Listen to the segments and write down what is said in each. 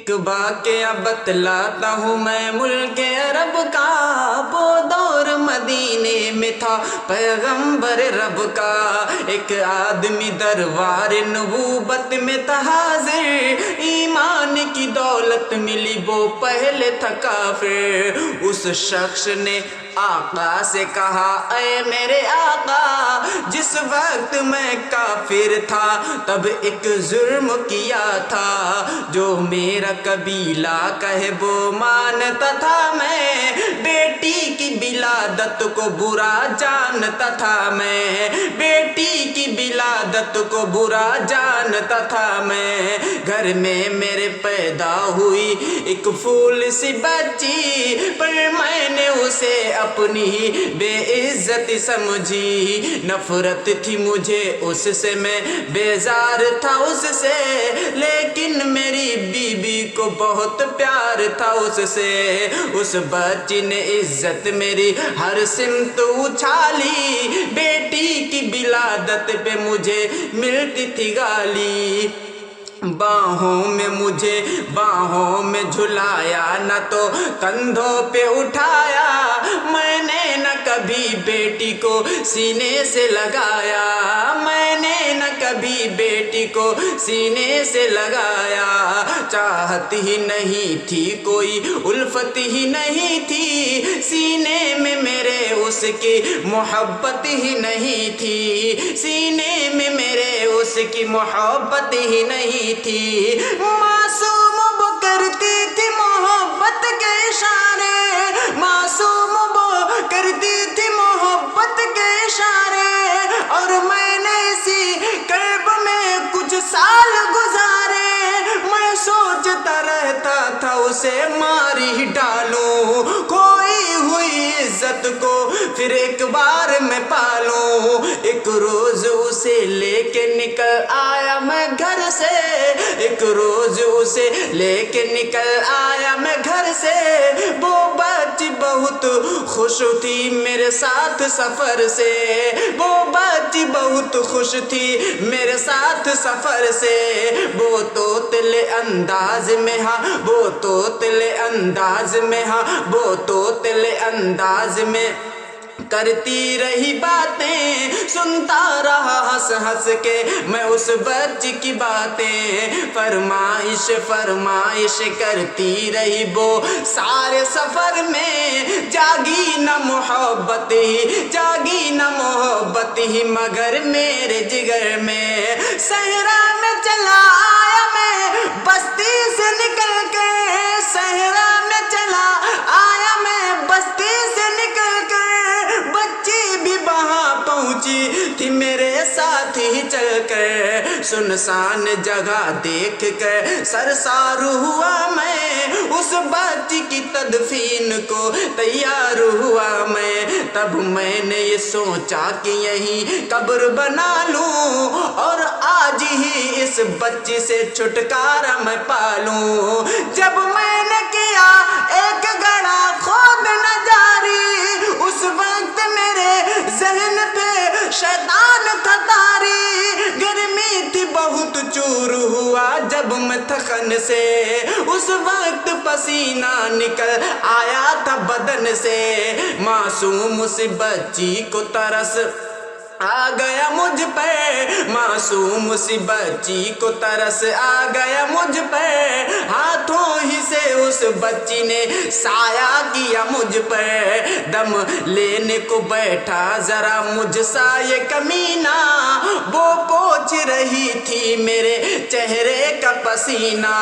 ایک واقعہ بتلاتا ہوں میں ملک عرب کا، وہ دور مدینے میں تھا پیغمبر رب کا، ایک آدمی دربار نبوت میں تھا حاضر، ایمان کی دولت ملی وہ پہلے تھا کافر، اس شخص نے آقا سے کہا اے میرے آقا، جس وقت میں کافر تھا تب ایک ظلم کیا تھا، جو میرا قبیلہ کہے وہ مانتا تھا، میں بیٹی کی ولادت کو برا جانتا تھا، میں بیٹی کی ولادت کو برا جانتا تھا، میں گھر میں میرے پیدا ہوئی ایک پھول سی بچی، پر میں نے اسے اپنی ہی بے عزت سمجھی، نفرت تھی مجھے اس سے، میں بیزار تھا اس سے، لیکن میری بیوی کو بہت پیار تھا اس سے، اس بچی نے عزت میری ہر سمت اچھالی، بیٹی کی ولادت پہ مجھے ملتی تھی گالی، باہوں میں مجھے باہوں میں جھلایا، نہ تو کندھوں پہ اٹھایا، میں نے نہ کبھی بیٹی کو سینے سے لگایا، میں نے نہ کبھی بیٹی کو سینے سے لگایا، چاہت ہی نہیں تھی کوئی الفت ہی نہیں تھی، سینے میں میرے اس کی محبت ہی نہیں تھی، سینے میں میرے اس کی محبت ہی نہیں تھی، معصوم وہ کرتی تھی محبت کے اشارے، معصوم وہ کرتی تھی محبت کے اشارے، اور میں نے اسی کرب میں کچھ سال گزارے، میں سوچتا رہتا تھا اسے مار ہی ڈالوں، کھوئی ہوئی عزت کو پھر ایک بار میں پالوں، ایک روز اسے لے کے نکل آیا میں گھر سے، ایک روز اسے لے کے نکل آیا میں گھر سے، وہ بچی بہت خوش تھی میرے ساتھ سفر سے، وہ بچی بہت خوش تھی میرے ساتھ سفر سے، وہ توتلے انداز میں ہاں، وہ توتلے انداز میں ہاں، وہ توتلے انداز میں کرتی رہی باتیں، سنتا رہا ہنس ہنس کے میں اس بچی کی باتیں، فرمائش فرمائش کرتی رہی وہ سارے سفر میں، جاگی نہ محبت ہی جاگی نہ محبت ہی مگر میرے جگر میں، صحرا میں چلا آیا میں بستی سے نکل کے، صحرا میں چلا آیا میں بستی سے نکل کے، بچی بھی وہاں پہنچی تھی میرے ساتھ ہی چل کر، سنسان جگہ دیکھ کر سرسار ہوا میں، اس بچی کی تدفین کو تیار ہوا میں، تب میں نے یہ سوچا کہ یہیں قبر بنا لوں، اور آج ہی اس بچی سے چھٹکارا میں پالوں، جب میں نے کیا ایک گڑھا خود نہ جاری، اس وقت میرے ذہن پہ شیطان تھا طاری، گرمی تھی بہت چور ہوا جب میں تھکن سے، اس وقت پسینہ نکل آیا تھا بدن سے، معصوم سی بچی کو ترس آ گیا مجھ پہ، معصوم سی بچی کو ترس آ گیا مجھ پہ، ہاتھوں ہی سے اس بچی نے سایہ کیا مجھ پہ، دم لینے کو بیٹھا ذرا مجھ سا یہ کمینہ، وہ پوچھ رہی تھی میرے چہرے کا پسینہ،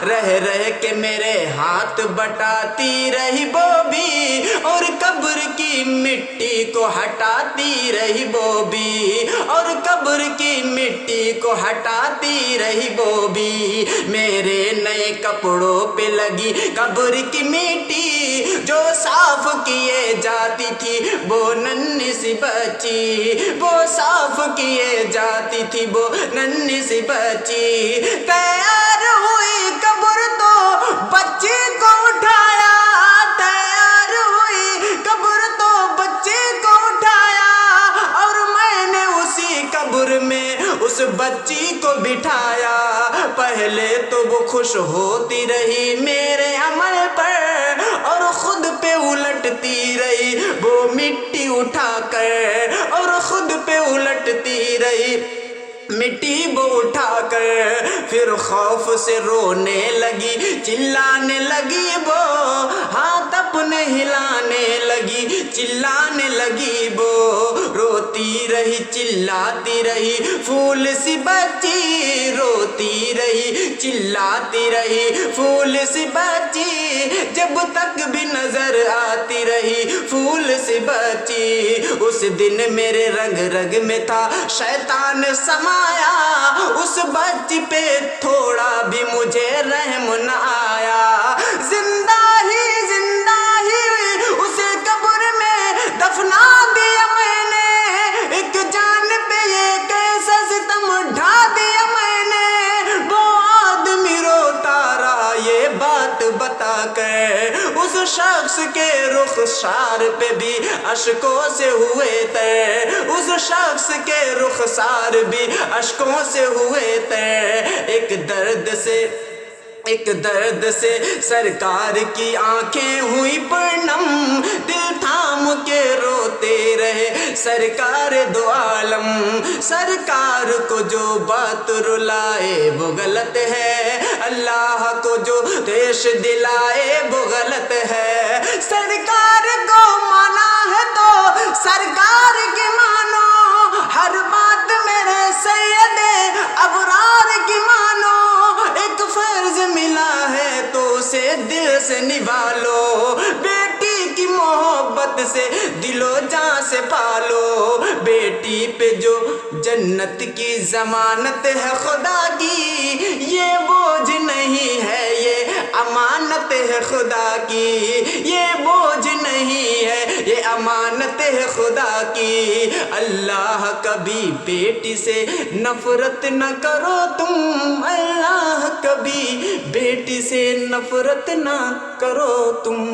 رہ رہ کے میرے ہاتھ بٹاتی رہی وہ بھی، اور قبر کی مٹی کو ہٹاتی رہی وہ بھی، اور قبر کی مٹی کو ہٹاتی رہی وہ بھی، میرے نئے کپڑوں پہ لگی قبر کی مٹی، جو صاف کیے جاتی تھی وہ ننھی سی بچی، وہ صاف کیے جاتی تھی وہ ننھی سی بچی، تیار ہوئی قبر تو بچی کو اٹھایا، تیار ہوئی قبر تو بچی کو اٹھایا، اور میں نے اسی قبر میں اس بچی کو بٹھایا، پہلے تو وہ خوش ہوتی رہی میرے عمل پر اور خود پہ الٹتی رہی وہ مٹی اٹھا کر اور خود پہ الٹتی رہی مٹی وہ اٹھا کر پھر خوف سے رونے لگی چلانے لگی وہ ہاتھ اپنے ہلانے لگی چلانے لگی وہ روتی رہی چلاتی رہی پھول سی بچی روتی رہی چلاتی رہی پھول سی بچی جب تک بھی نظر آتی رہی پھول سی بچی اس دن میرے رگ رگ میں تھا شیطان سمایا اس بچی پہ تھوڑا بھی مجھے رحم نہ آیا زندہ ہی اسے قبر میں دفنا دیا میں نے ایک جان پہ یہ کیسا ستم ڈھا دیا میں نے وہ آدمی روتا رہا یہ بات بتا کر اس شخص کے رخسار پہ بھی اشکوں سے ہوئے تیر اس شخص کے رخسار بھی اشکوں سے ہوئے تیر ایک درد سے سرکار کی آنکھیں ہوئی پرنم دل تھام کے روتے رہے سرکار دو عالم سرکار کو جو بات رلائے وہ غلط ہے اللہ کو جو دیش دلائے وہ غلط ہے سرکار کو مانا ہے تو سرکار کی مانو ہر بات میرے سید ابرار کی مانو ایک فرض ملا ہے تو اسے دل سے نبھالو بیٹی کی محبت سے دل و جان سے پالو بیٹی پہ جو جنت کی ضمانت ہے خدا کی یہ بوجھ نہیں ہے یہ امانت ہے خدا کی یہ بوجھ نہیں ہے یہ امانت ہے خدا کی اللہ کبھی بیٹی سے نفرت نہ کرو تم اللہ کبھی بیٹی سے نفرت نہ کرو تم